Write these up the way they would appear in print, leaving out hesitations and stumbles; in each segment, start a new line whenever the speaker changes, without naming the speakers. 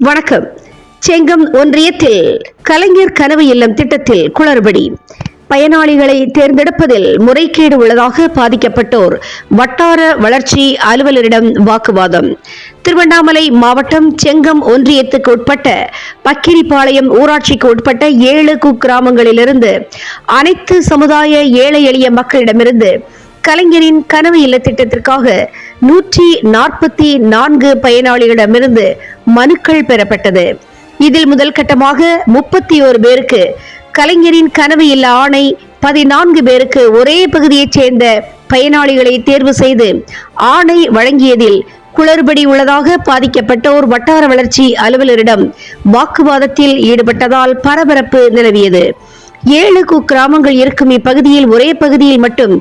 வணக்கம். செங்கம் ஒன்றியத்தில் கலைஞர் கனவு இல்லம் திட்டத்தில் குளறுபடி. பயனாளிகளை தேர்ந்தெடுப்பதில் முறைகேடு உள்ளதாக பாதிக்கப்பட்டோர் வட்டார வளர்ச்சி அலுவலரிடம் வாக்குவாதம். திருவண்ணாமலை மாவட்டம் செங்கம் ஒன்றியத்துக்கு உட்பட்ட பக்கிரிப்பாளையம் ஊராட்சிக்கு உட்பட்ட 7 குக்கிராமங்களிலிருந்து அனைத்து சமுதாய ஏழை எளிய மக்களிடமிருந்து கலைஞரின் கனவு இல்ல திட்டத்திற்காக 144 பயனாளிகளிடமிருந்து மனுக்கள் பெறப்பட்டது. இதில் முதல் கட்டமாக 31 பேருக்கு கலைஞரின் கனவு இல்ல ஆணை, 14 பேருக்கு ஒரே பகுதியைச் சேர்ந்த பயனாளிகளை தேர்வு செய்து ஆணை வழங்கியதில் குளறுபடி உள்ளதாக பாதிக்கப்பட்டோர் வட்டார வளர்ச்சி அலுவலரிடம் வாக்குவாதத்தில் ஈடுபட்டதால் பரபரப்பு நிலவியது. 7 குக்கிராமங்கள் இருக்கும் இப்பகுதியில் ஒரே பகுதியில் மட்டும்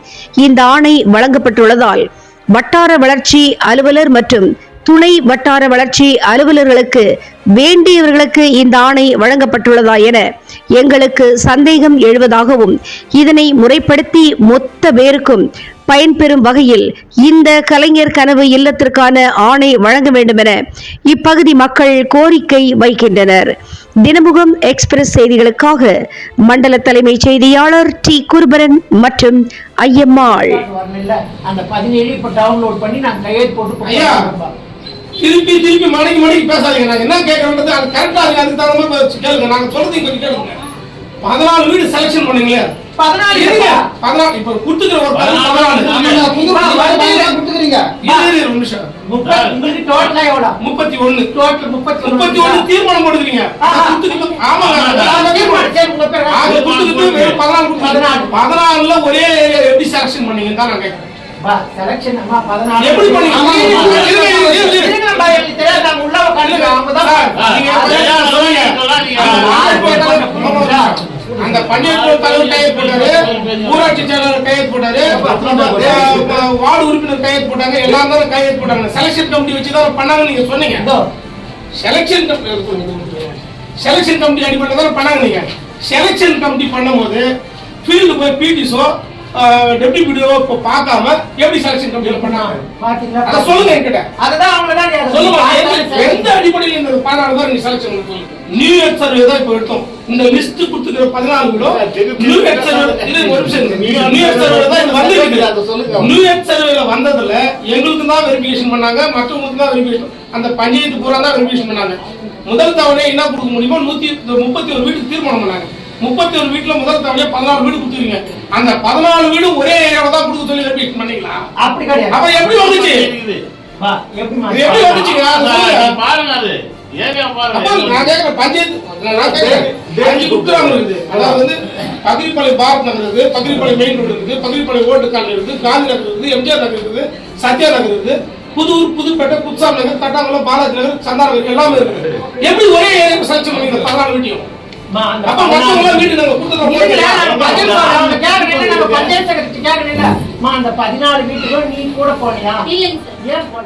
இந்த ஆணை வழங்கப்பட்டுள்ளதால் வட்டார வளர்ச்சி அலுவலர் மற்றும் துணை வட்டார வளர்ச்சி அலுவலர்களுக்கு வேண்டியவர்களுக்கு இந்த ஆணை வழங்கப்பட்டுள்ளதா என எங்களுக்கு சந்தேகம் எழுவதாகவும், இதனை முறைப்படுத்தி மொத்த பேருக்கும் பயன்பெறும் வகையில் இந்த கலைஞர் கனவு இல்லத்திற்கான ஆணை வழங்க வேண்டும் என இப்பகுதி மக்கள் கோரிக்கை வைக்கின்றனர். தினமுகம் எக்ஸ்பிரஸ் செய்திகளுக்காக மண்டல தலைமை செய்தியாளர் டி குருபரன் மற்றும் ஐயம்மாள்.
திருப்பி மணிக்கு பேசாதீங்க. நாங்க என்ன கேட்கறது அது கரெக்டா இருக்கு. அதுக்கு தகுந்த மாதிரி கேளுங்க. நாங்க சொல்றதை கொஞ்சம் கேளுங்க. 14 வீடு செலக்ஷன் பண்ணீங்களே, 14 இப்ப குடுத்துக்கிற ஒரு 14 குடுத்துக்கிறீங்க. இது ஒரு நிமிஷம். உங்களுக்கு டோட்டலா எவ்வளவு? 31 டோட்டல் 31 தீர்மானம் போடுறீங்க. ஆமாங்க, ஆக குடுத்துக்கிட்டு 14ல ஒரே எப்படி செலக்ஷன் பண்ணீங்க தான் நான் கேட்கிறேன்.
செலக்ஷன் அம்மா 14
எப்படி பண்ணீங்க? அந்த பஞ்சாயத்து தலைவர் கையெழுத்து போட்டாரு, ஊராட்சி செயலாளர் கையெழுத்து போட்டாரு, வார்டு உறுப்பினர் கையெழுத்து போட்டாங்க, எல்லாரும் தான் கையெழுத்து போட்டாங்க. செலக்ஷன் கமிட்டி வச்சுதான் பண்ணாங்க. நீங்க சொன்னீங்க செலக்ஷன் கமிட்டி அடிப்படையில் தான் பண்ணாங்க. நீங்க செலக்ஷன் கமிட்டி பண்ணும்போது ஃபீல்டு போய் பிடிஸோ டெப்டி பிடிஓ பார்க்காம எப்படி செலக்ஷன் கமிட்டி பண்ணாங்க அத சொல்லுங்க. என்கிட்ட அததான் அவங்க தான் சொல்லுங்க. எந்த அடிப்படையில் இந்த 14 தான் நீங்க செலக்ஷன் பண்ணுவீங்க? நியூ இயர் சர்வே தான் இப்ப எடுத்தோம். இந்த லிஸ்ட் கொடுத்துக்கிற 14 கிலோ நியூ இயர் சர்வே இது ஒரு நிமிஷம். நியூ இயர் சர்வே தான் இது வந்திருக்கு. நியூ இயர் சர்வேல வந்ததுல எங்களுக்கு தான் வெரிஃபிகேஷன் பண்ணாங்க, மற்றவங்களுக்கு தான் வெரிஃபிகேஷன், அந்த பஞ்சாயத்து பூரா தான் வெரிஃபிகேஷன் பண்ணாங்க. முதல் தவணை என்ன கொடுக்க முடியுமோ 131 வீட்டுக்கு தீர்மானம் பண்ணாங்க. 31 வீட்டுல முதல் தவணையா 14 வீடு கொடுத்துருங்க. அந்த 14 வீடு ஒரே ஏரியாவை தான் கொடுக்க சொல்லி வெரிஃபிகேஷன் பண்ணீங்களா? அப்படி கிடையாது. அப்ப எப்படி வந்துச்சு? எப்படி வந்துச்சுங்க? பாருங்க. அது ஏரியா பாருங்க. நான் கேக்குற பஞ்சாயத்து நான் கேக்குறேன் 5 குக்கிராமம் இருக்குது. அதாவது வந்து பகிரிப்பாளையம் பாரத் நகர் இருக்குது, பகிரிப்பாளையம் மெயின் ரோடு இருக்குது, பகிரிப்பாளையம் ஓட்டு காலனி இருக்குது, காந்தி நகர் இருக்குது, எம்ஜிஆர் நகர் இருக்குது, சத்யா நகர் இருக்குது, புதூர், புதுப்பேட்டை, புதுசாமி நகர், தட்டாங்குளம், பாலாஜி நகர், சந்தா நகர் எல்லாமே இருக்குது. எப்படி ஒரே ஏரியா செலக்ஷன் பண்ணீங்க 14 வீட்டையும்? அப்ப மத்தவங்க வீடு நாங்க கொடுத்தோம்.
பஞ்சாயத்து அந்த 14 வீட்டுக்கும் நீ கூட போனியா? இல்லைங்க சார். ஏன் போன?